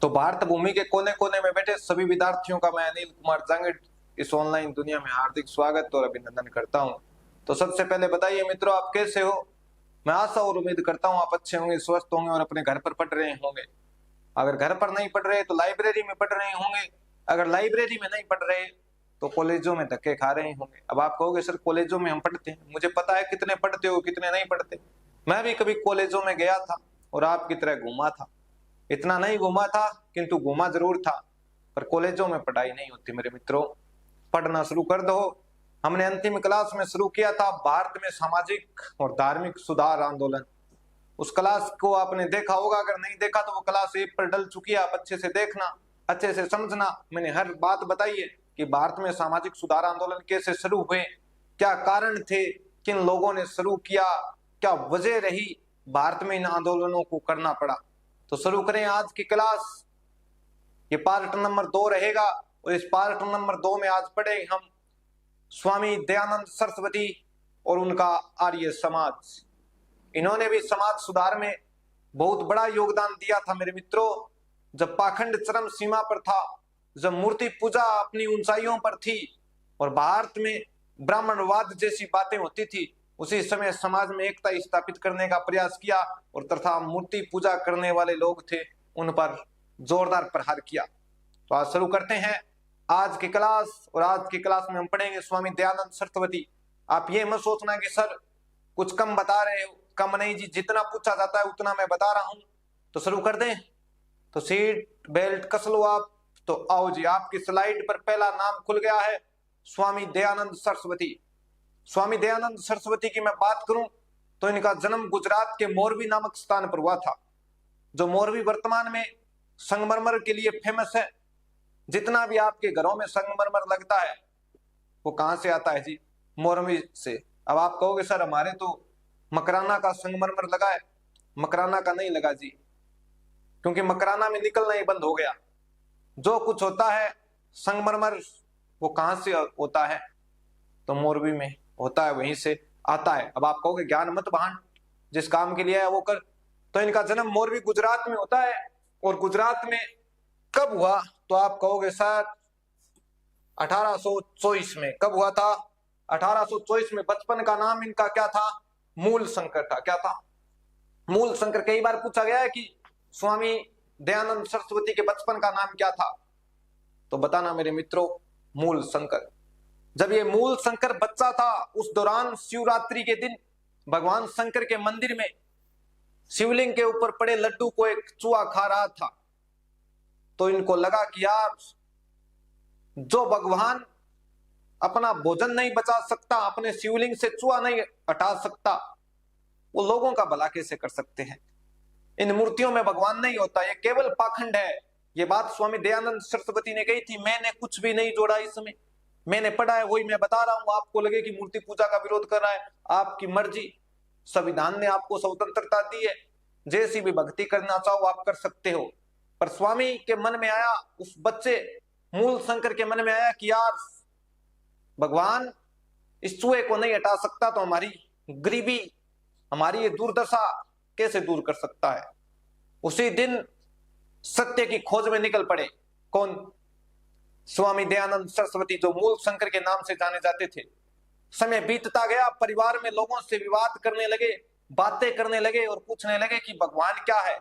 तो भारत भूमि के कोने कोने में बैठे सभी विद्यार्थियों का मैं अनिल कुमार जांगड़ इस ऑनलाइन दुनिया में हार्दिक स्वागत और अभिनंदन करता हूं। तो सबसे पहले बताइए मित्रों, आप कैसे हो? मैं आशा और उम्मीद करता हूं आप अच्छे होंगे, स्वस्थ होंगे और अपने घर पर पढ़ रहे होंगे। अगर घर पर नहीं पढ़ रहे तो लाइब्रेरी में पढ़ रहे होंगे। अगर लाइब्रेरी में नहीं पढ़ रहे तो कॉलेजों में धक्के खा रहे होंगे। अब आप कहोगे सर कॉलेजों में हम पढ़ते हैं, मुझे पता है कितने पढ़ते हो कितने नहीं पढ़ते। मैं भी कभी कॉलेजों में गया था और आपकी तरह घूमा था। इतना नहीं घूमा था किंतु घूमा जरूर था, पर कॉलेजों में पढ़ाई नहीं होती मेरे मित्रों। पढ़ना शुरू कर दो। हमने अंतिम क्लास में शुरू किया था भारत में सामाजिक और धार्मिक सुधार आंदोलन। उस क्लास को आपने देखा होगा, अगर नहीं देखा तो वो क्लास ऐप पर डल चुकी है, आप अच्छे से देखना, अच्छे से समझना। मैंने हर बात बताई है कि भारत में सामाजिक सुधार आंदोलन कैसे शुरू हुए, क्या कारण थे, किन लोगों ने शुरू किया, क्या वजह रही भारत में इन आंदोलनों को करना पड़ा। तो शुरू करें आज की क्लास। ये पार्ट नंबर 2 रहेगा और इस पार्ट नंबर 2 में आज पढ़े हम स्वामी दयानंद सरस्वती और उनका आर्य समाज। इन्होंने भी समाज सुधार में बहुत बड़ा योगदान दिया था मेरे मित्रों। जब पाखंड चरम सीमा पर था, जब मूर्ति पूजा अपनी ऊंचाइयों पर थी और भारत में ब्राह्मणवाद जैसी बातें होती थी, उसी समय समाज में एकता स्थापित करने का प्रयास किया और तथा मूर्ति पूजा करने वाले लोग थे उन पर जोरदार प्रहार किया। तो आज शुरू करते हैं आज की क्लास। और आज की क्लास में हम पढ़ेंगे स्वामी दयानंद सरस्वती। आप ये मत सोचना कि सर कुछ कम बता रहे हो, कम नहीं जी, जितना पूछा जाता है उतना मैं बता रहा हूं। तो शुरू कर दें। तो सीट बेल्ट कस लो आप। तो आओ जी, आपकी स्लाइड पर पहला नाम खुल गया है, स्वामी दयानंद सरस्वती। स्वामी दयानंद सरस्वती की मैं बात करूं तो इनका जन्म गुजरात के मोरबी नामक स्थान पर हुआ था। जो मोरबी वर्तमान में संगमरमर के लिए फेमस है। जितना भी आपके घरों में संगमरमर लगता है वो कहां से आता है जी? मोरबी से। अब आप कहोगे सर हमारे तो मकराना का संगमरमर लगा है। मकराना का नहीं लगा जी, क्योंकि मकराना में निकलना ही बंद हो गया। जो कुछ होता है संगमरमर वो कहां से होता है? तो मोरबी में होता है, वहीं से आता है। अब आप कहोगे ज्ञान मत बहान, जिस काम के लिए है वो कर। तो इनका जन्म मोरबी गुजरात में होता है। और गुजरात में कब हुआ? तो आप कहोगे सर 1824 में। कब हुआ था? 1824 में। बचपन का नाम इनका क्या था? मूल शंकर था। क्या था? मूल शंकर। कई बार पूछा गया है कि स्वामी दयानंद सरस्वती के बचपन का नाम क्या था, तो बताना मेरे मित्रों, मूल शंकर। जब ये मूल शंकर बच्चा था उस दौरान शिवरात्रि के दिन भगवान शंकर के मंदिर में शिवलिंग के ऊपर पड़े लड्डू को एक चूहा खा रहा था। तो इनको लगा कि यार, जो भगवान अपना भोजन नहीं बचा सकता, अपने शिवलिंग से चूहा नहीं हटा सकता, वो लोगों का भला कैसे कर सकते हैं? इन मूर्तियों में भगवान नहीं होता, ये केवल पाखंड है। ये बात स्वामी दयानंद सरस्वती ने कही थी। मैंने कुछ भी नहीं जोड़ा इसमें, मैंने पढ़ा है वही मैं बता रहा हूं। आपको लगे कि मूर्ति पूजा का विरोध कर रहा है, आपकी मर्जी। संविधान ने आपको स्वतंत्रता दी है, जैसी भी भक्ति करना चाहो आप कर सकते हो। पर स्वामी के मन में आया, उस बच्चे मूल शंकर के मन में आया कि यार, भगवान इस चूहे को नहीं हटा सकता तो हमारी गरीबी, हमारी ये दुर्दशा कैसे दूर कर सकता है। उसी दिन सत्य की खोज में निकल पड़े। कौन? स्वामी दयानंद सरस्वती, जो मूल शंकर के नाम से जाने जाते थे। समय बीतता गया, परिवार में लोगों से विवाद करने लगे, बातें करने लगे और पूछने लगे कि भगवान क्या है,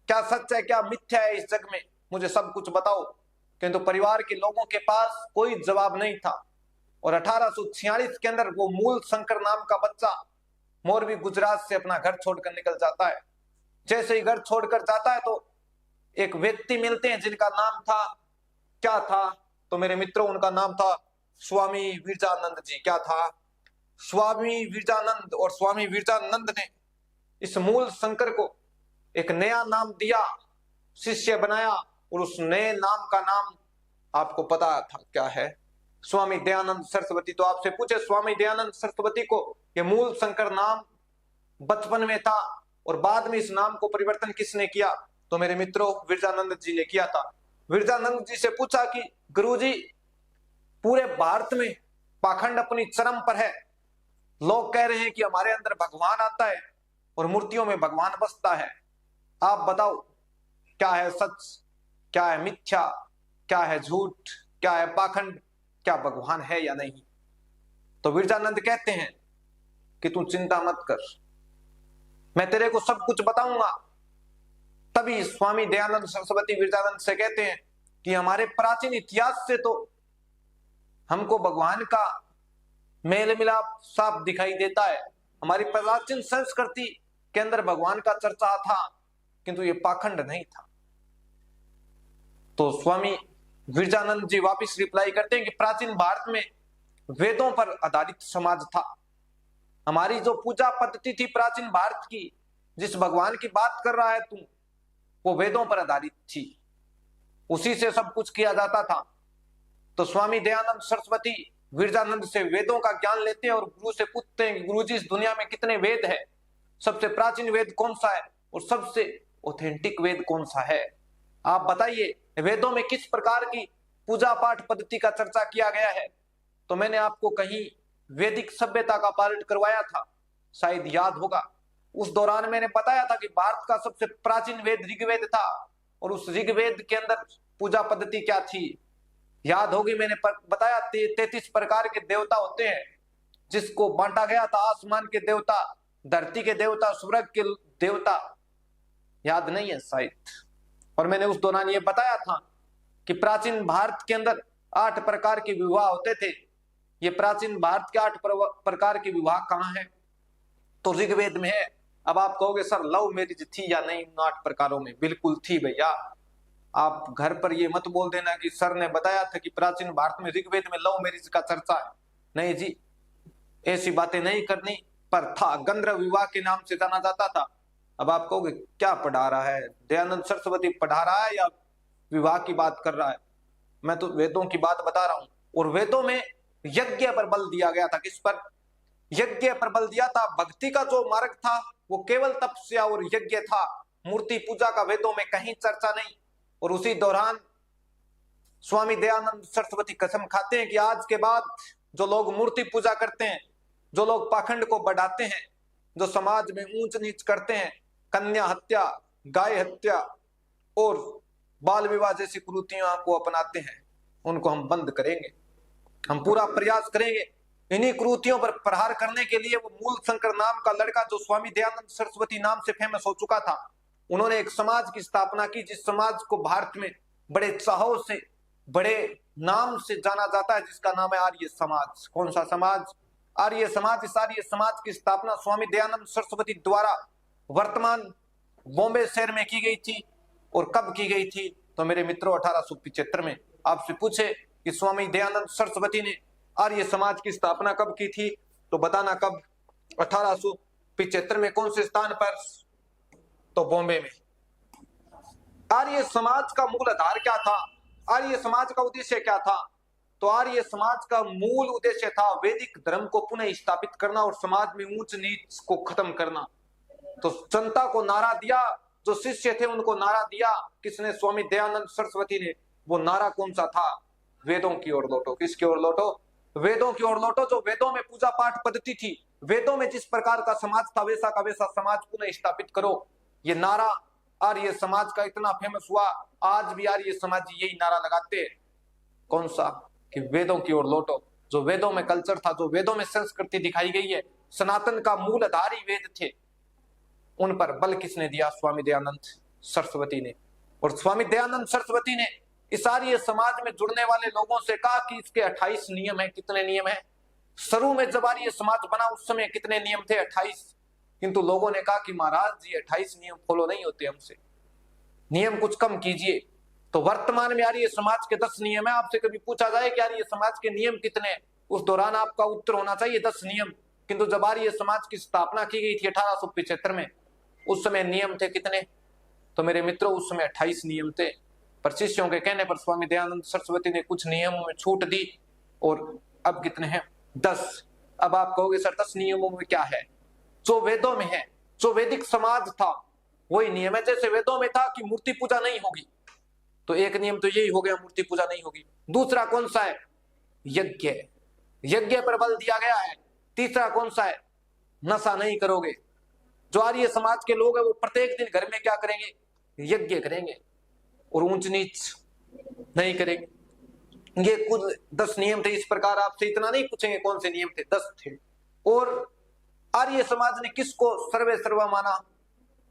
क्या सच है, क्या मिथ्या है इस जग में, मुझे सब कुछ बताओ। किंतु परिवार के लोगों के पास कोई जवाब नहीं था। और 1846 के अंदर वो मूल शंकर नाम का बच्चा मोरबी गुजरात से अपना घर छोड़कर निकल जाता है। जैसे ही घर छोड़कर जाता है तो एक व्यक्ति मिलते हैं जिनका नाम था, क्या था? तो मेरे मित्रों, उनका नाम था स्वामी विरजानंद जी। क्या था? स्वामी विरजानंद। और स्वामी विरजानंद ने इस मूल शंकर को एक नया नाम दिया, शिष्य बनाया, और उस नए नाम का नाम आपको पता था क्या है? स्वामी दयानंद सरस्वती। तो आपसे पूछे स्वामी दयानंद सरस्वती को ये मूल शंकर नाम बचपन में था और बाद में इस नाम को परिवर्तन किसने किया? तो मेरे मित्रों, विरजानंद जी ने किया था। विरजानंद जी से पूछा कि गुरुजी, पूरे भारत में पाखंड अपनी चरम पर है, लोग कह रहे हैं कि हमारे अंदर भगवान आता है और मूर्तियों में भगवान बसता है, आप बताओ क्या है सच? क्या है मिथ्या, क्या है झूठ, क्या है पाखंड, क्या भगवान है या नहीं। तो विरजानंद कहते हैं कि तू चिंता मत कर, मैं तेरे को सब कुछ बताऊंगा। तभी स्वामी दयानंद सरस्वती विरजानंद से कहते हैं कि हमारे प्राचीन इतिहास से तो हमको भगवान का मेल मिलाप साफ दिखाई देता है। हमारी प्राचीन संस्कृति के अंदर भगवान का चर्चा था, किंतु ये पाखंड नहीं था। तो स्वामी विरजानंद जी वापिस रिप्लाई करते हैं कि प्राचीन भारत में वेदों पर आधारित समाज था। हमारी जो पूजा पद्धति थी प्राचीन भारत की, जिस भगवान की बात कर रहा है तू, वो वेदों पर आधारित थी, उसी से सब कुछ किया जाता था। तो स्वामी दयानंद सरस्वती विरजानंद से वेदों का ज्ञान लेते हैं और गुरु से पूछते हैं कि गुरु जी, इस दुनिया में कितने वेद है, सबसे प्राचीन वेद कौन सा है और सबसे ऑथेंटिक वेद कौन सा है, आप बताइए। वेदों में किस प्रकार की पूजा पाठ पद्धति का चर्चा किया गया है। तो मैंने आपको कहीं वैदिक सभ्यता का पाठ करवाया था, शायद याद होगा। उस दौरान मैंने बताया था कि भारत का सबसे प्राचीन वेद ऋग्वेद था, और उस ऋग्वेद के अंदर पूजा पद्धति क्या थी, याद होगी। मैंने बताया 33 प्रकार के देवता होते हैं, जिसको बांटा गया था आसमान के देवता, धरती के देवता, स्वर्ग के देवता, याद नहीं है शायद। और मैंने उस दौरान ये बताया था कि प्राचीन भारत के अंदर 8 प्रकार के विवाह होते थे। ये प्राचीन भारत के 8 प्रकार के विवाह कहाँ है, तो ऋग्वेद में है। अब आप कहोगे सर लव मैरिज थी या नहीं इन 8 प्रकारों में? बिल्कुल थी भैया। आप घर पर ये मत बोल देना कि सर ने बताया था कि प्राचीन भारत में ऋग्वेद में लव मैरिज का चर्चा है। नहीं जी, ऐसी बातें नहीं करनी, पर था, गंधर्व विवाह के नाम से जाना जाता था। अब आप कहोगे क्या पढ़ा रहा है दयानंद सरस्वती, पढ़ा रहा है या विवाह की बात कर रहा है? मैं तो वेदों की बात बता रहा हूं। और वेदों में यज्ञ पर बल दिया गया था। किस पर? यज्ञ पर बल दिया था। भक्ति का जो मार्ग था वो केवल तपस्या और यज्ञ था, मूर्ति पूजा का वेदों में कहीं चर्चा नहीं। और उसी दौरान स्वामी दयानंद सरस्वती कसम खाते हैं कि आज के बाद जो लोग मूर्ति पूजा करते हैं, जो लोग पाखंड को बढ़ाते हैं, जो समाज में ऊंच नीच करते हैं, कन्या हत्या, गाय हत्या और बाल विवाह जैसी कुरीतियों को अपनाते हैं, उनको हम बंद करेंगे। हम पूरा प्रयास करेंगे। इन्हीं कुरीतियों पर प्रहार करने के लिए वो मूल शंकर नाम का लड़का, जो स्वामी दयानंद सरस्वती नाम से फेमस हो चुका था, उन्होंने एक समाज की स्थापना की, जिस समाज को भारत में बड़े चाहों से, बड़े नाम से जाना जाता है, जिसका नाम है आर्य समाज। कौन सा समाज? आर्य समाज। इस आर्य समाज की स्थापना स्वामी दयानंद सरस्वती द्वारा वर्तमान बॉम्बे शहर में की गई थी। और कब की गई थी? तो मेरे मित्रों 1875 में। आपसे पूछे कि स्वामी दयानंद सरस्वती ने आर्य समाज की स्थापना कब की थी, तो बताना कब? 1875 में। कौन से स्थान पर? तो बॉम्बे में। आर्य समाज का मूल आधार क्या था? आर्य समाज का उद्देश्य क्या था? तो आर्य समाज का मूल उद्देश्य था वैदिक धर्म को पुनः स्थापित करना और समाज में ऊंच नीच को खत्म करना। तो जनता को नारा दिया, जो शिष्य थे उनको नारा दिया। किसने? स्वामी दयानंद सरस्वती ने। वो नारा कौन सा था? वेदों की ओर लौटो। किसकी ओर लौटो? वेदों की ओर लौटो। जो वेदों में पूजा पाठ पद्धति थी, वेदों में जिस प्रकार का समाज था, वैसा का वैसा समाज पुनः स्थापित करो। ये नारा आर्य समाज का इतना फेमस हुआ, आज भी आर्य समाज यही नारा लगाते हैं। कौन सा? कि वेदों की ओर लौटो। जो वेदों में कल्चर था, जो वेदों में संस्कृति दिखाई गई है, सनातन का मूल आधार ही वेद थे, उन पर बल किसने दिया? स्वामी दयानंद सरस्वती ने। और स्वामी दयानंद सरस्वती ने इस आर्य समाज में जुड़ने वाले लोगों से कहा कि इसके 28 नियम है। कितने नियम है? शुरू में जब आर्य समाज बना उस समय कितने नियम थे? 28। किंतु लोगों ने कहा कि महाराज जी 28 नियम फॉलो नहीं होते हमसे, नियम कुछ कम कीजिए। तो वर्तमान में आर्य समाज के 10 नियम है। आपसे कभी पूछा जाए कि आर्य समाज के नियम कितने हैं, उस दौरान आपका उत्तर होना चाहिए 10 नियम। किंतु जब आर्य समाज की स्थापना की गई थी 1875 में, उस समय नियम थे कितने? तो मेरे मित्रों उस समय 28 नियम थे। पर शिष्यों के कहने पर स्वामी दयानंद सरस्वती ने कुछ नियमों में छूट दी और अब कितने हैं? 10। अब आप कहोगे सर 10 नियमों में क्या है? जो वेदों में है, जो वैदिक समाज था वही नियम है। जैसे वेदों में था कि मूर्ति पूजा नहीं होगी, तो एक नियम तो यही हो गया, मूर्ति पूजा नहीं होगी। दूसरा कौन सा है? यज्ञ। यज्ञ पर बल दिया गया है। तीसरा कौन सा है? नशा नहीं करोगे। जो आर्य समाज के लोग हैं वो प्रत्येक दिन घर में क्या करेंगे? यज्ञ करेंगे। और ऊंच नीच नहीं करेंगे। ये कुल 10 नियम थे। इस प्रकार आपसे इतना नहीं पूछेंगे कौन से नियम थे, 10 थे। और आर्य समाज ने किसको सर्वे सर्वा माना?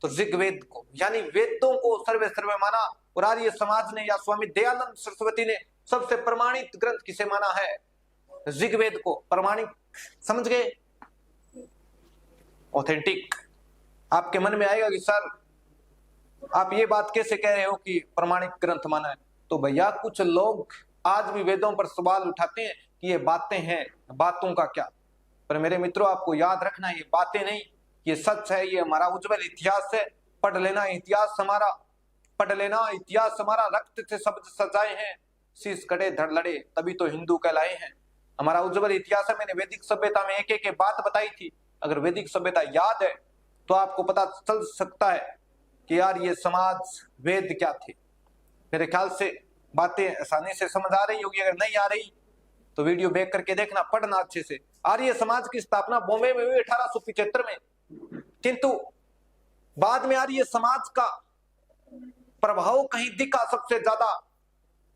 तो ऋग्वेद को, यानी वेदों को सर्वे सर्वे माना। और आर्य समाज ने या स्वामी दयानंद सरस्वती ने सबसे प्रमाणित ग्रंथ किसे माना है? ऋग्वेद को प्रमाणिक। समझ गए? ऑथेंटिक। आपके मन में आएगा कि सर आप ये बात कैसे कह रहे हो कि प्रमाणिक ग्रंथ माना है? तो भैया कुछ लोग आज भी वेदों पर सवाल उठाते हैं कि ये बातें हैं, बातों का क्या? पर मेरे मित्रों, आपको याद रखना, ये बातें नहीं, ये सच है, ये हमारा उज्जवल इतिहास है। पढ़ लेना इतिहास हमारा, पढ़ लेना इतिहास हमारा। रक्त से शब्द सजाए हैं, शीश कटे धड़ लड़े, तभी तो हिंदू कहलाए हैं। हमारा उज्जवल इतिहास है। मैंने वैदिक सभ्यता में एक एक बात बताई थी। अगर वैदिक सभ्यता याद है तो आपको पता चल सकता है कि यार ये समाज वेद क्या थे। मेरे ख्याल से बातें आसानी से समझ आ रही होगी। अगर नहीं आ रही तो वीडियो बैक करके देखना, पढ़ना अच्छे से। आर्य समाज की स्थापना बॉम्बे में हुई 1875 में, किंतु बाद में आर्य समाज का प्रभाव कहीं दिखा सबसे ज्यादा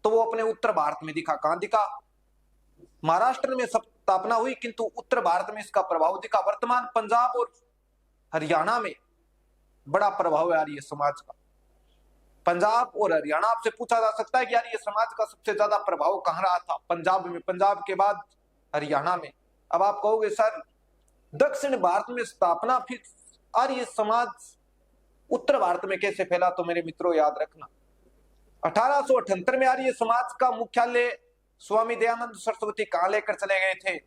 तो वो अपने उत्तर भारत में दिखा। कहां दिखा? महाराष्ट्र में स्थापना हुई, किंतु उत्तर भारत में इसका प्रभाव दिखा। वर्तमान पंजाब और हरियाणा में बड़ा प्रभाव है आर्य समाज का। पंजाब और हरियाणा, आपसे पूछा जा सकता है कि यार ये समाज का सबसे ज्यादा प्रभाव कहां रहा था? पंजाब में, पंजाब के बाद हरियाणा में। अब आप कहोगे सर दक्षिण भारत में स्थापना, फिर आर्य समाज उत्तर भारत में कैसे फैला? तो मेरे मित्रों याद रखना, 1878 में आर्य समाज का मुख्यालय स्वामी दयानंद सरस्वती कहां लेकर चले गए थे?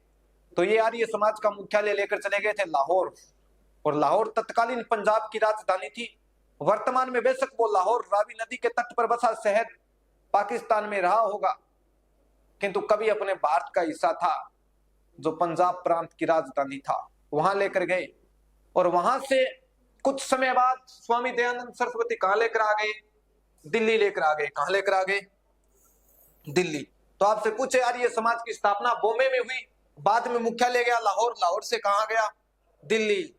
तो ये आर्य समाज का मुख्यालय लेकर चले गए थे लाहौर। और लाहौर तत्कालीन पंजाब की राजधानी थी। वर्तमान में बेशक वो लाहौर रावी नदी के तट पर बसा शहर पाकिस्तान में रहा होगा, किंतु कभी अपने भारत का हिस्सा था। जो पंजाब प्रांत की राजधानी था वहां लेकर गए। और वहां से कुछ समय बाद स्वामी दयानंद सरस्वती कहां लेकर आ गए? दिल्ली लेकर आ गए। कहां लेकर आ गए? दिल्ली। तो आपसे पूछे यार ये समाज की स्थापना बॉम्बे में हुई, बाद में मुख्यालय गया लाहौर, लाहौर से कहां गया? दिल्ली।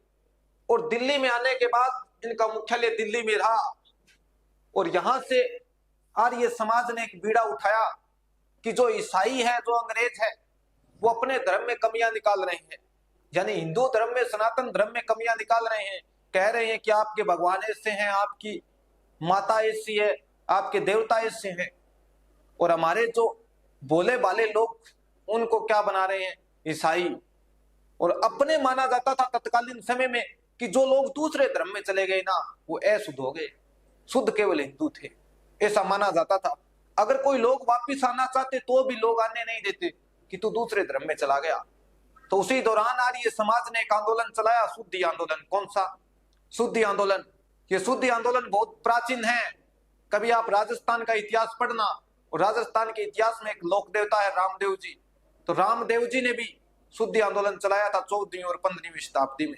और दिल्ली में आने के बाद इनका मुख्यालय दिल्ली में रहा। और यहां से आर्य समाज ने एक बीड़ा उठाया कि जो ईसाई है, जो अंग्रेज है, वो अपने धर्म में कमियां निकाल रहे हैं। यानी हिंदू धर्म में, सनातन धर्म में कमियां निकाल रहे हैं। कह रहे हैं कि आपके भगवान ऐसे हैं, आपकी माता ऐसी है, आपके देवता ऐसे हैं। और हमारे जो बोले बाले लोग उनको क्या बना रहे हैं? ईसाई। और अपने माना जाता था तत्कालीन समय में कि जो लोग दूसरे धर्म में चले गए ना, वो अशुद्ध हो गए, शुद्ध केवल हिंदू थे, ऐसा माना जाता था। अगर कोई लोग वापिस आना चाहते तो भी लोग आने नहीं देते कि तू दूसरे धर्म में चला गया। तो उसी दौरान आर्य समाज ने एक आंदोलन चलाया, शुद्धि आंदोलन। कौन सा? शुद्धि आंदोलन। ये शुद्धि आंदोलन बहुत प्राचीन है। कभी आप राजस्थान का इतिहास पढ़ना, और राजस्थान के इतिहास में एक लोक देवता है रामदेव जी। तो रामदेव जी ने भी शुद्धि आंदोलन चलाया था 14वीं और 15वीं शताब्दी में।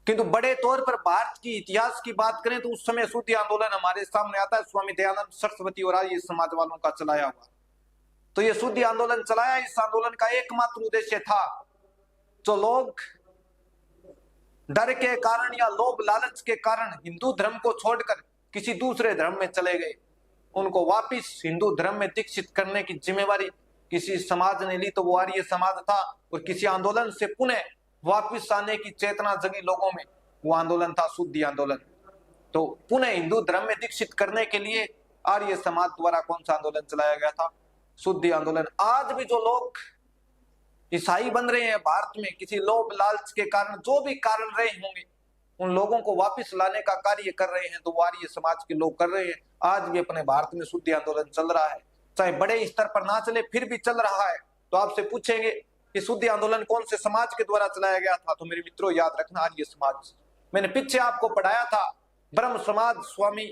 किंतु बड़े तौर पर भारत की इतिहास की बात करें तो उस समय शुद्धि आंदोलन हमारे सामने आता है स्वामी दयानंद सरस्वती और आर्य समाज वालों का चलाया हुआ। तो ये शुद्धि आंदोलन चलाया। इस आंदोलन का एकमात्र उद्देश्य था, जो लोग डर के कारण या लोभ लालच के कारण हिंदू धर्म को छोड़कर किसी दूसरे धर्म में चले गए, उनको वापिस हिंदू धर्म में दीक्षित करने की जिम्मेवारी किसी समाज ने ली, तो वो आर्य समाज था। और किसी आंदोलन से पुनः वापिस आने की चेतना जगी लोगों में, वो आंदोलन था शुद्धि आंदोलन। तो पुनः हिंदू धर्म में दीक्षित करने के लिए आर्य समाज द्वारा कौन सा आंदोलन चलाया गया था? शुद्धि आंदोलन। आज भी जो लोग ईसाई बन रहे हैं भारत में, किसी लोभ लालच के कारण, जो भी कारण रहे होंगे, उन लोगों को वापस लाने का कार्य कर रहे हैं, तो वो आर्य समाज के लोग कर रहे हैं। आज भी अपने भारत में शुद्धि आंदोलन चल रहा है, चाहे बड़े स्तर पर ना चले फिर भी चल रहा है। तो आपसे पूछेंगे कि शुद्धि आंदोलन कौन से समाज के द्वारा चलाया गया था? तो मेरे मित्रों याद रखना, आर्य समाज। मैंने पीछे आपको पढ़ाया था ब्रह्म समाज, स्वामी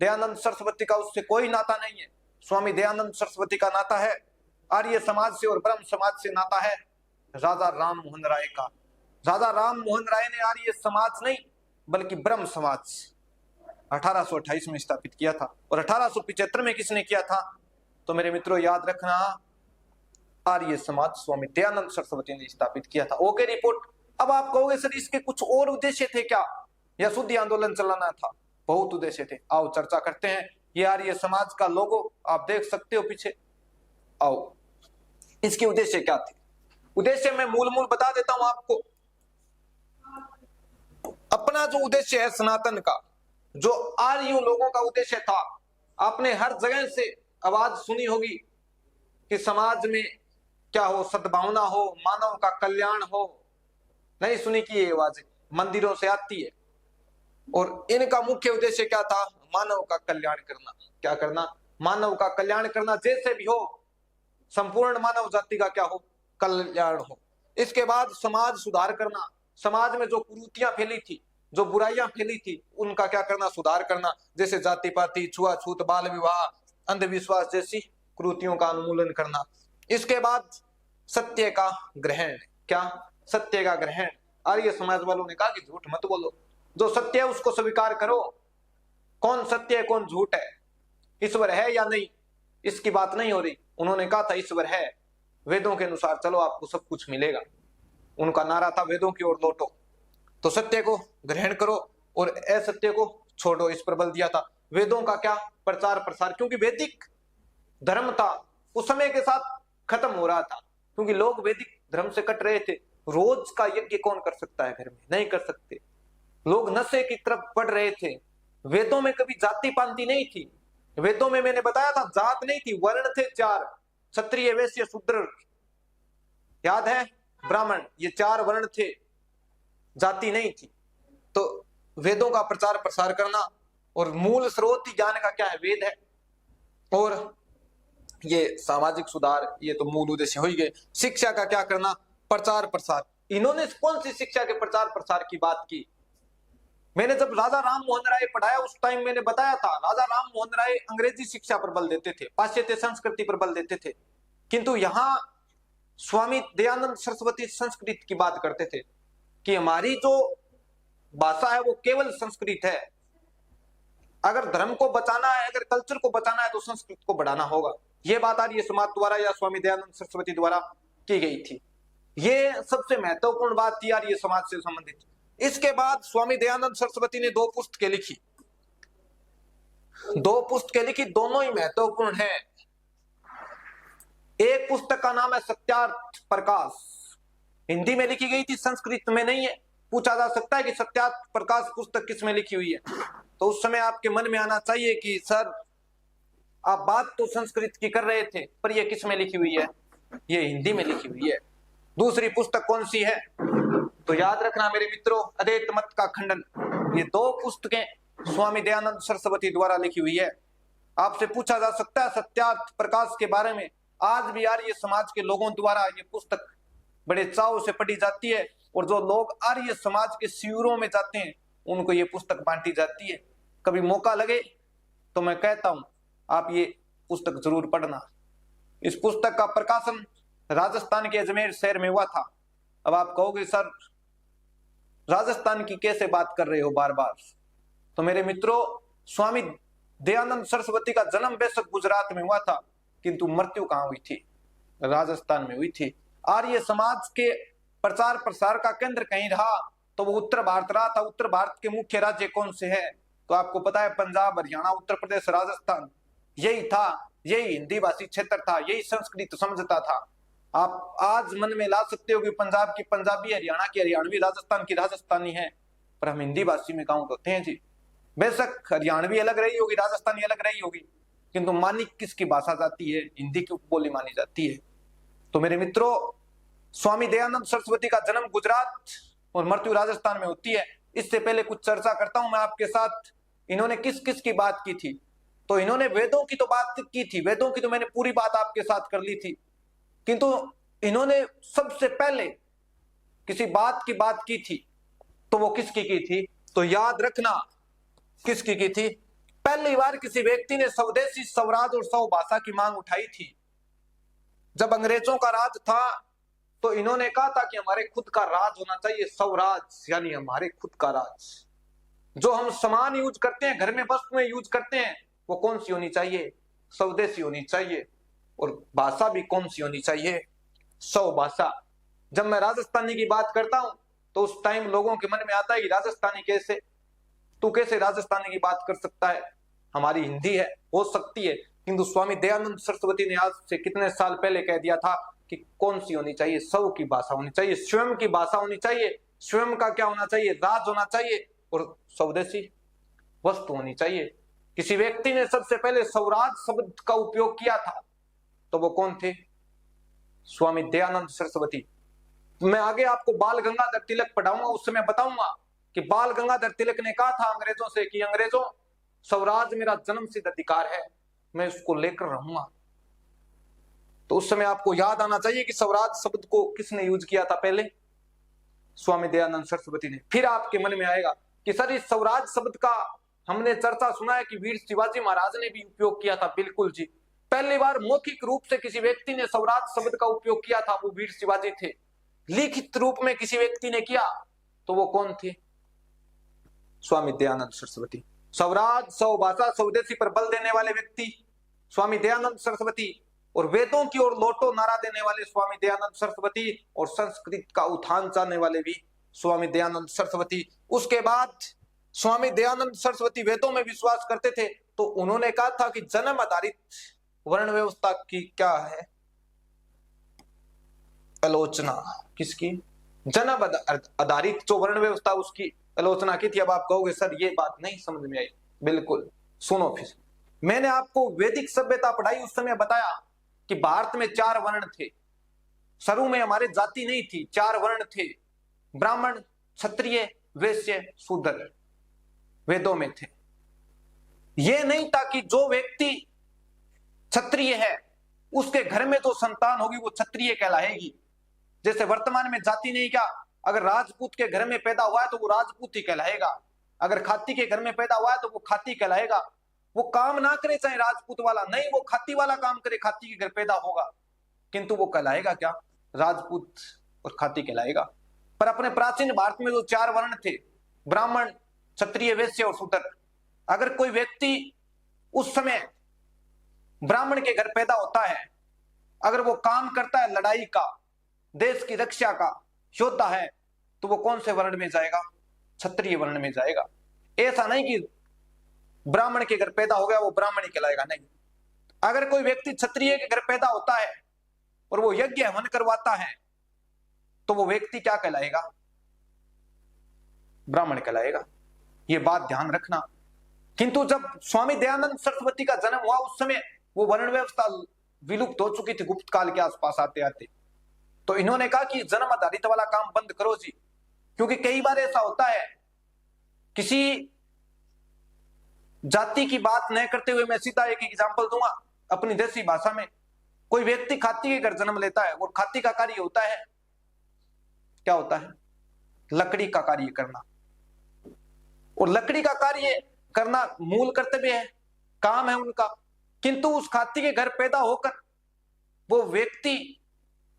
दयानंद सरस्वती का उससे कोई नाता नहीं है। स्वामी दयानंद सरस्वती का नाता है आर्य समाज से, और ब्रह्म समाज से नाता है राजा राम मोहन राय का। राजा राम मोहन राय ने आर्य समाज नहीं बल्कि ब्रह्म समाज 1828 में स्थापित किया था। और 1875 में किसने किया था? तो मेरे मित्रों याद रखना, आर्य समाज स्वामी दयानंद सरस्वती ने स्थापित किया था। Okay report. अब आप कहोगे सर इसके कुछ और उद्देश्य थे क्या, या शुद्धि आंदोलन चलाना था? बहुत उद्देश्य थे। आओ चर्चा करते हैं ये आर्य समाज का लोगो आप देख सकते हो पीछे। आओ, इसके उद्देश्य क्या थे? उद्देश्य मैं मूल बता देता हूं आपको। अपना जो उद्देश्य है सनातन का, जो आर्य लोगों का उद्देश्य था, आपने हर जगह से आवाज सुनी होगी कि समाज में क्या हो, सद्भावना हो, मानव का कल्याण हो। नहीं सुनी कि ये आवाजें मंदिरों से आती है। और इनका मुख्य उद्देश्य क्या था? मानव का कल्याण करना। क्या करना? मानव का कल्याण करना। जैसे भी हो, संपूर्ण मानव जाति का क्या हो? कल्याण हो। इसके बाद समाज सुधार करना। समाज में जो कुरीतियां फैली थी, जो बुराइयां फैली थी, उनका क्या करना? सुधार करना। जैसे जाति पाति, छुआछूत, बाल विवाह, अंधविश्वास जैसी कुरीतियों का उन्मूलन करना। इसके बाद सत्य का ग्रहण। क्या? सत्य का ग्रहण। आर्य समाज वालों ने कहा कि झूठ मत बोलो, जो सत्य है उसको स्वीकार करो। कौन सत्य है, कौन झूठ है, ईश्वर है या नहीं, इसकी बात नहीं हो रही। उन्होंने कहा था ईश्वर है, वेदों के अनुसार चलो, आपको सब कुछ मिलेगा। उनका नारा था वेदों की ओर लौटो। तो सत्य को ग्रहण करो और असत्य को छोड़ो, इस पर बल दिया था। वेदों का क्या? प्रचार प्रसार। क्योंकि वैदिक धर्म था उस समय के साथ खत्म हो रहा था, क्योंकि लोग वैदिक धर्म से कट रहे थे। रोज का यज्ञ कौन कर सकता है घर में? नहीं कर सकते। लोग नशे की तरफ बढ़ रहे थे। वेदों में कभी जाति पांति नहीं थी। वेदों में मैंने बताया था जात नहीं थी, वर्ण थे 4, क्षत्रिय, वैश्य, शूद्र, याद है, ब्राह्मण, ये 4 वर्ण थे, जाति नहीं थी। तो वेदों का प्रचार प्रसार करना, और मूल स्रोत ही ज्ञान का क्या है? वेद है। और ये सामाजिक सुधार, ये तो मूल उद्देश्य हो ही गए। शिक्षा का क्या करना? प्रचार प्रसार। इन्होंने कौन सी शिक्षा के प्रचार प्रसार की बात की? मैंने जब राजा राम मोहन राय पढ़ाया उस टाइम मैंने बताया था, राजा राम मोहन राय अंग्रेजी शिक्षा पर बल देते थे, पाश्चात्य संस्कृति पर बल देते थे। किंतु यहां स्वामी दयानंद सरस्वती संस्कृत की बात करते थे कि हमारी जो भाषा है वो केवल संस्कृत है। अगर धर्म को बचाना है, अगर कल्चर को बचाना है, तो संस्कृत को बढ़ाना होगा। यह बात आर्य समाज द्वारा या स्वामी दयानंद सरस्वती द्वारा की गई थी। ये सबसे महत्वपूर्ण बात थी आर्य समाज से संबंधित। इसके बाद स्वामी दयानंद सरस्वती ने 2 पुस्तकें लिखी। 2 पुस्तकें लिखी, दोनों ही महत्वपूर्ण हैं। एक पुस्तक का नाम है सत्यार्थ प्रकाश, हिंदी में लिखी गई थी, संस्कृत में नहीं है। पूछा जा सकता है कि सत्यार्थ प्रकाश पुस्तक किस में लिखी हुई है, तो उस समय आपके मन में आना चाहिए कि सर आप बात तो संस्कृत की कर रहे थे, पर यह किस में लिखी हुई है? ये हिंदी में लिखी हुई है। दूसरी पुस्तक कौन सी है? तो याद रखना मेरे मित्रों, अद्वैत मत का खंडन। ये 2 पुस्तकें स्वामी दयानंद सरस्वती द्वारा लिखी हुई है। आपसे पूछा जा सकता है सत्यार्थ प्रकाश के बारे में। आज भी आर्य समाज के लोगों द्वारा ये पुस्तक बड़े चाव से पढ़ी जाती है, और जो लोग आर्य समाज के शिविरों में जाते हैं उनको ये पुस्तक बांटी जाती है। कभी मौका लगे तो मैं कहता हूं आप ये पुस्तक जरूर पढ़ना। इस पुस्तक का प्रकाशन राजस्थान के अजमेर शहर में हुआ था। अब आप कहोगे सर राजस्थान की कैसे बात कर रहे हो बार बार? तो मेरे मित्रों, स्वामी दयानंद सरस्वती का जन्म बेशक गुजरात में हुआ था, किंतु मृत्यु कहां हुई थी? राजस्थान में हुई थी। आर्य समाज के प्रचार प्रसार का केंद्र कहीं रहा तो वो उत्तर भारत रहा था। उत्तर भारत के मुख्य राज्य कौन से हैं? तो आपको पता है पंजाब, हरियाणा, उत्तर प्रदेश, राजस्थान, यही था। यही हिंदी भाषी क्षेत्र था, यही संस्कृत समझता था। आप आज मन में ला सकते हो कि पंजाब की पंजाबी, हरियाणा की हरियाणवी, राजस्थान की राजस्थानी है, पर हम हिंदी भाषी में काउंट होते हैं जी। बेशक हरियाणवी अलग रही होगी, राजस्थानी अलग रही होगी, किंतु मानी किसकी भाषा जाती है? हिंदी की बोली मानी जाती है। तो मेरे मित्रों, स्वामी दयानंद सरस्वती का जन्म गुजरात और मृत्यु राजस्थान में होती है। इससे पहले कुछ चर्चा करता हूं मैं आपके साथ, इन्होंने किस किस की बात की थी। तो इन्होंने वेदों की तो बात की थी, वेदों की तो मैंने पूरी बात आपके साथ कर ली थी, किंतु इन्होंने सबसे पहले किसी बात की बात की थी, तो वो किसकी की थी? तो याद रखना किसकी की थी? पहली बार किसी व्यक्ति ने स्वदेशी, स्वराज और स्वभाषा की मांग उठाई थी। जब अंग्रेजों का राज था तो इन्होंने कहा था कि हमारे खुद का राज होना चाहिए, स्वराज, यानी हमारे खुद का राज। जो हम सामान यूज करते हैं, घर में वस्तुएं यूज करते हैं, वो कौन सी होनी चाहिए? स्वदेशी होनी चाहिए। और भाषा भी कौन सी होनी चाहिए? स्वभाषा। जब मैं राजस्थानी की बात करता हूं तो उस टाइम लोगों के मन में आता है कि राजस्थानी कैसे, तू कैसे राजस्थानी की बात कर सकता है? हमारी हिंदी है, हो सकती है, किंतु स्वामी दयानंद सरस्वती ने आज से कितने साल पहले कह दिया था कि कौन सी होनी चाहिए, सब की भाषा होनी चाहिए, स्वयं की भाषा होनी चाहिए, स्वयं का क्या होना चाहिए, राज होना चाहिए और स्वदेशी वस्तु होनी चाहिए। किसी व्यक्ति ने सबसे पहले स्वराज शब्द का उपयोग किया था, तो वो कौन थे? स्वामी दयानंद सरस्वती। मैं आगे आपको बाल गंगाधर तिलक पढ़ाऊंगा, उस समय बताऊंगा कि बाल गंगाधर तिलक ने कहा था अंग्रेजों से कि अंग्रेजों, स्वराज मेरा जन्मसिद्ध अधिकार है, मैं उसको लेकर रहूंगा। तो उस समय आपको याद आना चाहिए कि स्वराज शब्द को किसने यूज किया था पहले? स्वामी दयानंद सरस्वती ने। फिर आपके मन में आएगा कि सर इस स्वराज शब्द का हमने चर्चा सुना है कि वीर शिवाजी महाराज ने भी उपयोग किया था। बिल्कुल जी, पहली बार मौखिक रूप से किसी व्यक्ति ने स्वराज शब्द का उपयोग किया था, वो वीर शिवाजी थे। लिखित रूप में किसी व्यक्ति ने किया, तो वो कौन थे? स्वामी दयानंद सरस्वती। स्वराज, स्वभाषा, स्वदेशी पर बल देने वाले व्यक्ति स्वामी दयानंद सरस्वती, और वेदों की ओर लौटो नारा देने वाले स्वामी दयानंद सरस्वती, और संस्कृत का उत्थान चाहने वाले भी स्वामी दयानंद सरस्वती। उसके बाद स्वामी दयानंद सरस्वती वेदों में विश्वास करते थे, तो उन्होंने कहा था कि जन्म आधारित वर्ण व्यवस्था की क्या है आलोचना। किसकी? जन्म आधारित जो वर्ण व्यवस्था, उसकी आलोचना की थी। अब आप कहोगे सर ये बात नहीं समझ में आई। बिल्कुल सुनो, फिर मैंने आपको वैदिक सभ्यता पढ़ाई, उस समय बताया कि भारत में 4 वर्ण थे। शुरू में हमारे जाति नहीं थी, 4 वर्ण थे, ब्राह्मण, क्षत्रिय, वैश्य, शूद्र, वेदों में थे। यह नहीं था कि जो व्यक्ति क्षत्रिय है उसके घर में जो संतान होगी वो क्षत्रिय कहलाएगी। जैसे वर्तमान में जाति नहीं, क्या अगर राजपूत के घर में पैदा हुआ है तो वो राजपूत ही कहलाएगा, अगर खाती के घर में पैदा हुआ है तो वो खाती कहलाएगा। वो काम ना करे चाहे राजपूत वाला, नहीं वो खाती वाला काम करे, खाती के घर पैदा होगा, किंतु वो कहलाएगा क्या? राजपूत और खाती कहलाएगा। पर अपने प्राचीन भारत में जो 4 वर्ण थे, ब्राह्मण, क्षत्रिय, वैश्य और शूद्र, अगर कोई व्यक्ति उस समय ब्राह्मण के घर पैदा होता है, अगर वो काम करता है लड़ाई का, देश की रक्षा का, योद्धा है, तो वो कौन से वर्ण में जाएगा? क्षत्रिय वर्ण में जाएगा। ऐसा नहीं कि ब्राह्मण के घर पैदा हो गया वो ब्राह्मण ही कहलाएगा, नहीं। अगर कोई व्यक्ति क्षत्रिय के घर पैदा होता है और वो यज्ञ हवन करवाता है, तो वो व्यक्ति क्या कहलाएगा? ब्राह्मण कहलाएगा। ये बात ध्यान रखना। किंतु जब स्वामी दयानंद सरस्वती का जन्म हुआ, उस समय वो वर्ण व्यवस्था विलुप्त हो चुकी थी, गुप्त काल के आसपास आते आते। तो इन्होंने कहा कि जन्म आधारित वाला काम बंद करो जी, क्योंकि कई बार ऐसा होता है, किसी जाति की बात न करते हुए मैं सीधा एक एग्जांपल दूंगा अपनी देसी भाषा में। कोई व्यक्ति खाती के घर जन्म लेता है और खाती का कार्य होता है, क्या होता है? लकड़ी का कार्य करना। और लकड़ी का कार्य करना मूल कर्तव्य है, काम है उनका। किंतु उस खाती के घर पैदा होकर वो व्यक्ति,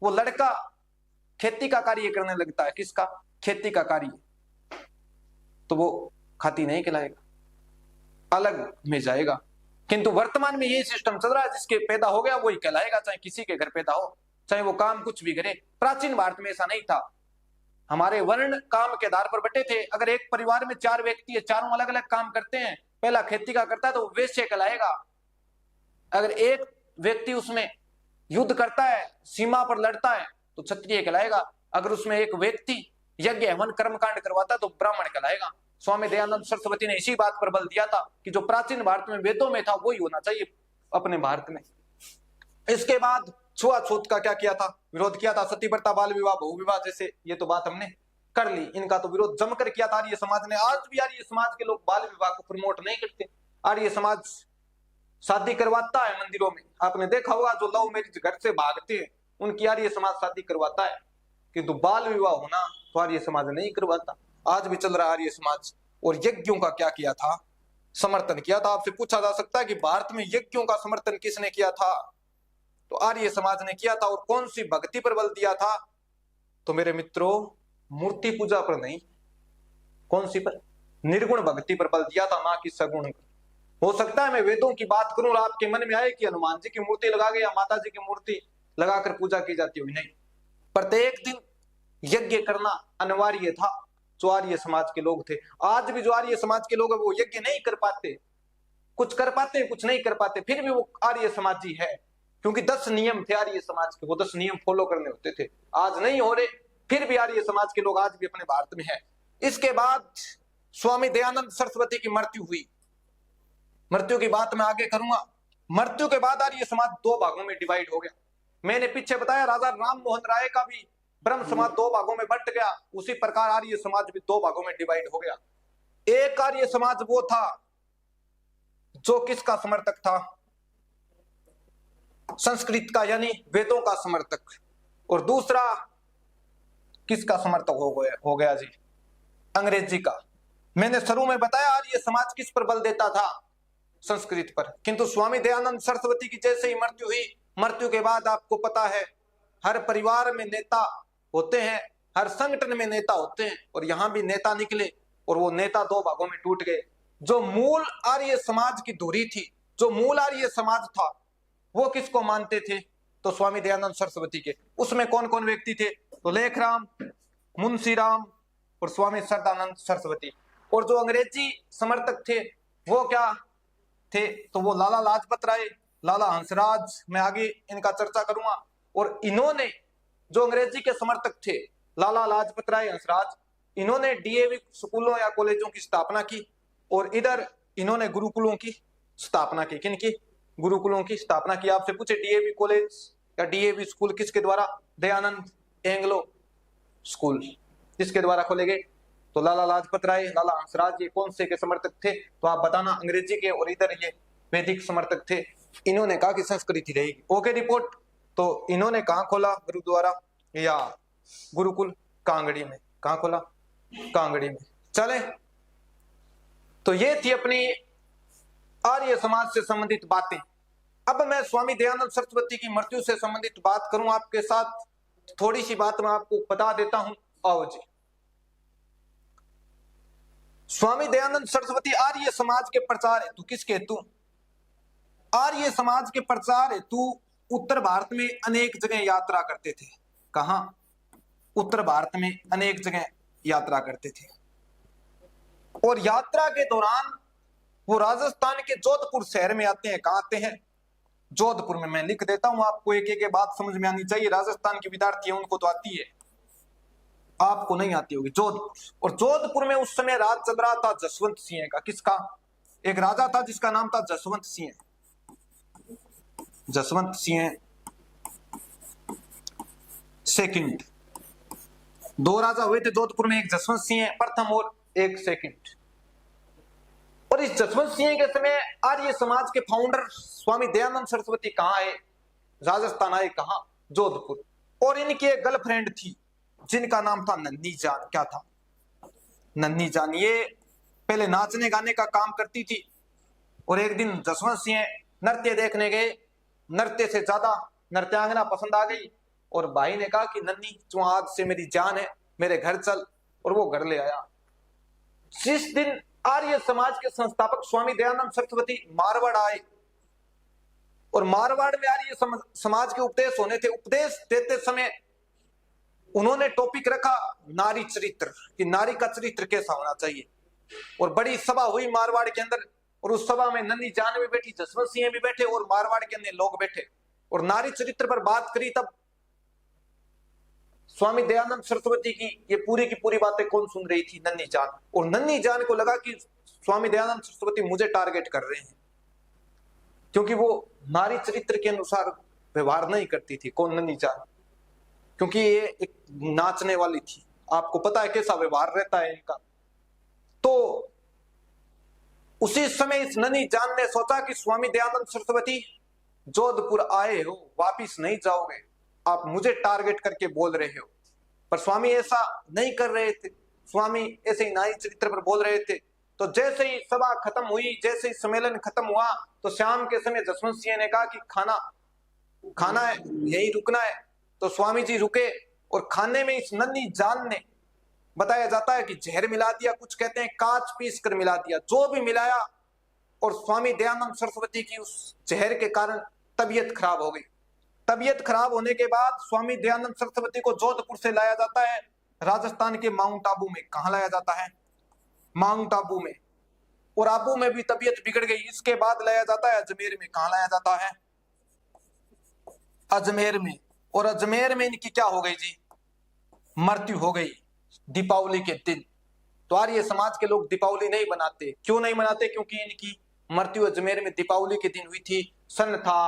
वो लड़का खेती का कार्य करने लगता है। किसका? खेती का कार्य। तो वो खाती नहीं कहलाएगा, अलग में जाएगा। किंतु वर्तमान में ये सिस्टम चल रहा है, जिसके पैदा हो गया वही कहलाएगा, चाहे किसी के घर पैदा हो, चाहे वो काम कुछ भी करे। प्राचीन भारत में ऐसा नहीं था। हमारे वर्ण काम के आधार पर बटे थे। अगर एक परिवार में 4 व्यक्ति है, चारों अलग अलग काम करते हैं, पहला खेती का करता है तो वैश्य कहलाएगा। अगर एक व्यक्ति उसमें युद्ध करता है, सीमा पर लड़ता है, तो क्षत्रिय कहलाएगा। अगर उसमें एक व्यक्ति यज्ञ हवन कर्मकांड करवाता है तो ब्राह्मण कहलाएगा। स्वामी दयानंद सरस्वती ने इसी बात पर बल दिया था कि जो प्राचीन भारत में वेदों में था वही होना चाहिए अपने भारत में। इसके बाद छुआछूत का क्या किया था? विरोध किया था। सती प्रथा, बाल विवाह, बहु विवाह जैसे, ये तो बात हमने कर ली। इनका तो विरोध जमकर किया था आर्य समाज ने। आज भी आर्य समाज के लोग बाल विवाह को प्रमोट नहीं करते। आर्य समाज शादी करवाता है मंदिरों में, आपने देखा होगा। जो लव मैरिज घर से भागते हैं उनकी आर्य समाज शादी करवाता है, किंतु बाल विवाह होना तो आर्य समाज नहीं करवाता। आज भी चल रहा है आर्य समाज। और यज्ञों का क्या किया था? समर्थन किया था। आपसे पूछा जा सकता है कि भारत में यज्ञों का समर्थन किसने किया था? तो आर्य समाज ने किया था। और कौन सी भक्ति पर बल दिया था? तो मेरे मित्रों, मूर्ति पूजा पर नहीं, कौन सी पर? निर्गुण भक्ति पर बल दिया था, ना कि सगुण। हो सकता है मैं वेदों की बात करूं और आपके मन में आए कि हनुमान जी की मूर्ति लगा के या माता जी की मूर्ति लगाकर पूजा की जाती हुई, नहीं। प्रत्येक दिन यज्ञ करना अनिवार्य था जो आर्य समाज के लोग थे। आज भी जो आर्य समाज के लोग हैं वो यज्ञ नहीं कर पाते। कुछ कर पाते हैं, कुछ नहीं कर पाते, फिर भी वो आर्य समाजी है, क्योंकि 10 नियम थे आर्य समाज के, वो 10 नियम फॉलो करने होते थे। आज नहीं हो रहे, फिर भी आर्य समाज के लोग आज भी अपने भारत में है। इसके बाद स्वामी दयानंद सरस्वती की मृत्यु हुई। मृत्यु की बात मैं आगे करूंगा। मृत्यु के बाद आर्य समाज 2 भागों में डिवाइड हो गया। मैंने पीछे बताया राजा राम मोहन राय का भी ब्रह्म समाज 2 भागों में बंट गया, उसी प्रकार आर्य समाज भी 2 भागों में डिवाइड हो गया। एक आर्य समाज वो था जो किसका समर्थक था? संस्कृत का, यानी वेदों का समर्थक। और दूसरा किसका समर्थक हो गया जी? अंग्रेजी का। मैंने शुरू में बताया आर्य समाज किस पर बल देता था? संस्कृत पर। किंतु स्वामी दयानंद सरस्वती की जैसे ही मृत्यु हुई, मृत्यु के बाद आपको पता है हर परिवार में नेता होते हैं, हर संगठन में नेता होते हैं, और यहां भी नेता निकले, और वो नेता 2 भागों में टूट गए। जो मूल आर्य समाज की धुरी थी, जो मूल आर्य समाज था, वो किसको मानते थे? तो स्वामी दयानंद सरस्वती के। उसमें कौन कौन व्यक्ति थे? तो लेखराम, मुंशीराम और स्वामी श्रद्धानंद सरस्वती। और जो अंग्रेजी समर्थक थे वो क्या थे? तो वो लाला लाजपत राय, लाला हंसराज, मैं आगे इनका चर्चा करूंगा। और इन्होंने, जो अंग्रेजी के समर्थक थे, लाला लाजपत राय, हंसराज, इन्होंने डीएवी स्कूलों या कॉलेजों की स्थापना की, और इधर इन्होंने गुरुकुलों की स्थापना की। किन की? गुरुकुलों की स्थापना की। आपसे पूछे डीएवी कॉलेज या डीएवी स्कूल किसके द्वारा? दयानंद एंग्लो स्कूल किसके द्वारा खोले गए? तो लाला लाजपत राय, लाला हंसराज, ये कौन से के समर्थक थे? तो आप बताना, अंग्रेजी के, और इधर ये वैदिक समर्थक थे। इन्होंने कहा कि संस्कृति रहेगी। Okay report. तो इन्होंने कहां खोला गुरुद्वारा या गुरुकुल? कांगड़ी में। कहां खोला? कांगड़ी में। चले, तो ये थी अपनी आर्य समाज से संबंधित बातें। अब मैं स्वामी दयानंद सरस्वती की मृत्यु से संबंधित बात करूं आपके साथ, थोड़ी सी बात मैं आपको बता देता हूं। आओ जी। स्वामी दयानंद सरस्वती आर्य समाज के प्रचार हेतु, किसके हेतु? आर्य समाज के प्रचार हेतु उत्तर भारत में अनेक जगह यात्रा करते थे। कहां? उत्तर भारत में अनेक जगह यात्रा करते थे। और यात्रा के दौरान वो राजस्थान के जोधपुर शहर में आते हैं। कहां आते हैं? जोधपुर में। मैं लिख देता हूं आपको, एक एक बात समझ में आनी चाहिए। राजस्थान के विद्यार्थी हैं उनको तो आती है, आपको नहीं आती होगी। जोधपुर। और जोधपुर में उस समय राज चल रहा था जसवंत सिंह का। किसका? एक राजा था जिसका नाम था जसवंत सिंह। जसवंत सिंह सेकंड। 2 राजा हुए थे जोधपुर में, एक जसवंत सिंह प्रथम और एक सेकंड। और इस जसवंत सिंह के समय आर्य समाज के फाउंडर स्वामी दयानंद सरस्वती कहां आए? राजस्थान आए। कहां? जोधपुर। और इनकी एक गर्लफ्रेंड थी जिनका नाम था नन्ही जान। क्या था? नन्ही जान। ये पहले नाचने गाने का काम करती थी, और एक दिन जसवंत सिंह नृत्य देखने गए। नृत्य से ज्यादा नृत्यांगना पसंद आ गई, और भाई ने कहा कि नन्ही तू आज से मेरी जान है, मेरे घर चल, और वो घर ले आया। जिस दिन आर्य समाज के संस्थापक स्वामी दयानंद सरस्वती मारवाड़ आए, और मारवाड़ में आर्य समाज के उपदेश होने थे। उपदेश देते समय उन्होंने टॉपिक रखा नारी चरित्र, कि नारी का चरित्र कैसा होना चाहिए। और बड़ी सभा हुई मारवाड़ के अंदर, और उस सभा में नन्ही जान भी बैठी, जसवंत सिंह भी बैठे, और मारवाड़ के अन्य लोग बैठे, और नारी चरित्र पर बात करी। तब स्वामी दयानंद सरस्वती की ये पूरी की पूरी बातें कौन सुन रही थी? नन्ही जान। और नन्ही जान को लगा कि स्वामी दयानंद सरस्वती मुझे टारगेट कर रहे हैं, क्योंकि वो नारी चरित्र के अनुसार व्यवहार नहीं करती थी। कौन? नन्ही जान। क्योंकि ये एक नाचने वाली थी, आपको पता है कैसा व्यवहार रहता है इनका। तो उसी समय इस नन्ही जान ने सोचा कि स्वामी दयानंद सरस्वती जोधपुर आए हो, वापिस नहीं जाओगे, आप मुझे टारगेट करके बोल रहे हो। पर स्वामी ऐसा नहीं कर रहे थे। स्वामी ऐसे ही नारी चरित्र पर बोल रहे थे। तो जैसे ही सभा खत्म हुई, जैसे ही सम्मेलन खत्म हुआ, तो शाम के समय जसवंत सिंह ने कहा कि खाना है, यही रुकना है। तो स्वामी जी रुके, और खाने में इस नन्ही जान ने, बताया जाता है कि जहर मिला दिया, कुछ कहते हैं कांच पीस कर मिला दिया, जो भी मिलाया। और स्वामी दयानंद सरस्वती की उस जहर के कारण तबीयत खराब हो गई। तबीयत खराब होने के बाद स्वामी दयानंद सरस्वती को जोधपुर से लाया जाता है राजस्थान के माउंट आबू में। कहां लाया जाता है? माउंट आबू में। और आबू में भी तबीयत बिगड़ गई। इसके बाद लाया जाता है अजमेर में। कहां लाया जाता है? अजमेर में। और अजमेर में इनकी क्या हो गई जी? मृत्यु हो गई दीपावली के दिन। तो आर्य समाज के लोग दीपावली नहीं मनाते। क्यों नहीं मनाते? क्योंकि इनकी मृत्यु अजमेर में दीपावली के दिन हुई थी। सन था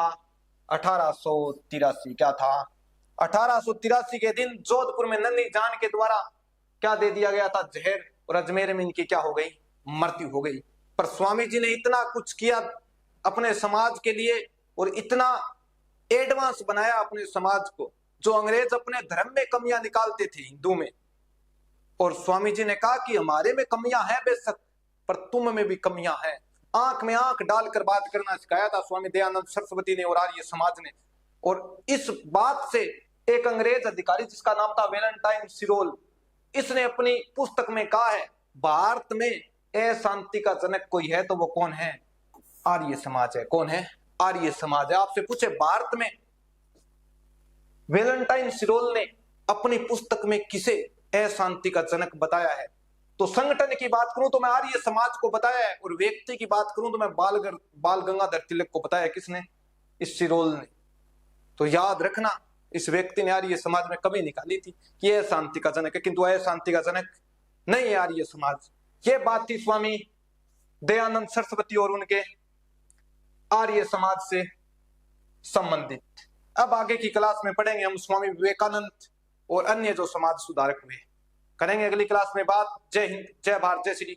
1883। क्या था? 1883 के दिन जोधपुर में नन्ही जान के द्वारा क्या दे दिया गया था? जहर। और अजमेर में इनकी क्या हो गई? मृत्यु हो गई। पर स्वामी जी ने इतना कुछ किया अपने समाज के लिए और इतना एडवांस बनाया अपने समाज को, जो अंग्रेज अपने धर्म में कमियां निकालते थे हिंदू में। और स्वामी जी ने कहा कि हमारे में कमियां हैं बेशक, पर तुम में भी कमियां हैं। आंख में आंख डालकर बात करना सिखाया था स्वामी दयानंद सरस्वती ने और आर्य समाज ने। और इस बात से एक अंग्रेज अधिकारी जिसका नाम था वेलेंटाइन सिरोल, इसने अपनी पुस्तक में कहा है भारत में अशांति का जनक कोई है तो वो कौन है? आर्य समाज है। कौन है? आर्य समाज है। आपसे पूछे भारत में वेलेंटाइन सिरोल ने अपनी पुस्तक में किसे अशांति का जनक बताया है? तो संगठन की बात करूं तो मैं आर्य समाज को बताया है, और व्यक्ति की बात करूं तो मैं बाल गंगाधर तिलक को बताया। किसने? इस सिरोल ने। तो याद रखना, इस व्यक्ति ने आर्य समाज में कभी निकाली थी कि यह शांति का जनक है, किंतु अशांति का जनक नहीं है आर्य समाज। यह बात थी स्वामी दयानंद सरस्वती और उनके आर्य समाज से संबंधित। अब आगे की क्लास में पढ़ेंगे हम स्वामी विवेकानंद और अन्य जो समाज सुधारक हुए। करेंगे अगली क्लास में बात। जय हिंद, जय भारत, जय श्री